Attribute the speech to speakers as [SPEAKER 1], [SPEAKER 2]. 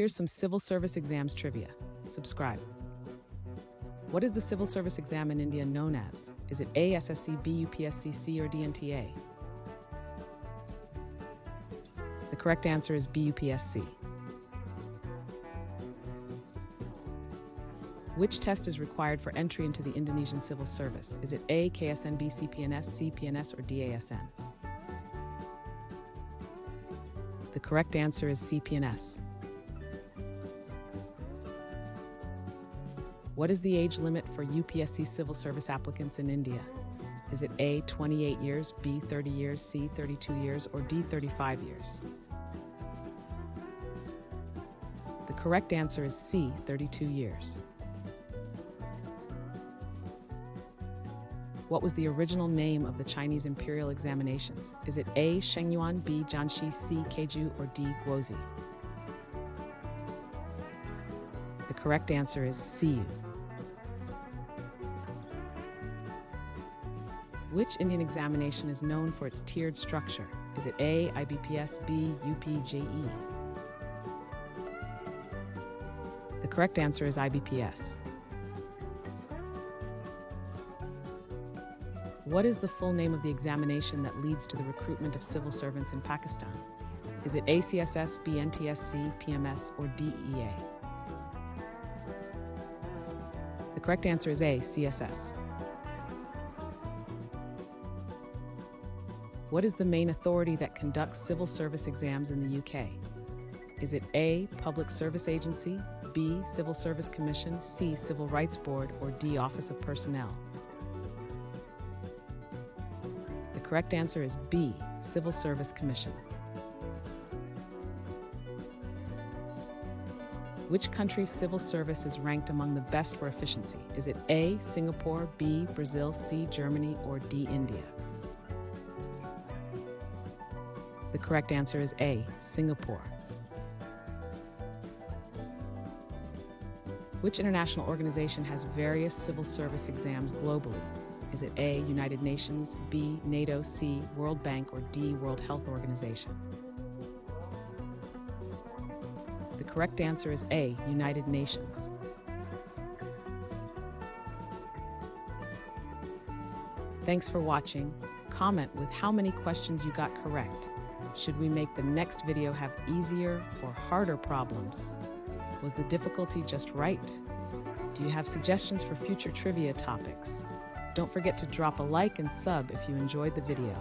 [SPEAKER 1] Here's some civil service exams trivia. Subscribe. What is the civil service exam in India known as? Is it A, SSC, B, UPSC, C, or D, NTA? The correct answer is B, UPSC. Which test is required for entry into the Indonesian civil service? Is it A, KSN, B, CPNS, CPNS, or DASN? The correct answer is CPNS. What is the age limit for UPSC civil service applicants in India? Is it A, 28 years, B, 30 years, C, 32 years, or D, 35 years? The correct answer is C, 32 years. What was the original name of the Chinese imperial examinations? Is it A, Shengyuan, B, Jianxi, C, Keiju, or D, Guozi? The correct answer is C. Which Indian examination is known for its tiered structure? Is it A, IBPS, B, UPJE? The correct answer is IBPS. What is the full name of the examination that leads to the recruitment of civil servants in Pakistan? Is it A, CSS, B, NTSC, PMS, or D, EA? The correct answer is A, CSS. What is the main authority that conducts civil service exams in the UK? Is it A, Public Service Agency, B, Civil Service Commission, C, Civil Rights Board, or D, Office of Personnel? The correct answer is B, Civil Service Commission. Which country's civil service is ranked among the best for efficiency? Is it A, Singapore, B, Brazil, C, Germany, or D, India? The correct answer is A, Singapore. Which international organization has various civil service exams globally? Is it A, United Nations, B, NATO, C, World Bank, or D, World Health Organization? The correct answer is A, United Nations. Thanks for watching. Comment with how many questions you got correct. Should we make the next video have easier or harder problems? Was the difficulty just right? Do you have suggestions for future trivia topics? Don't forget to drop a like and sub if you enjoyed the video.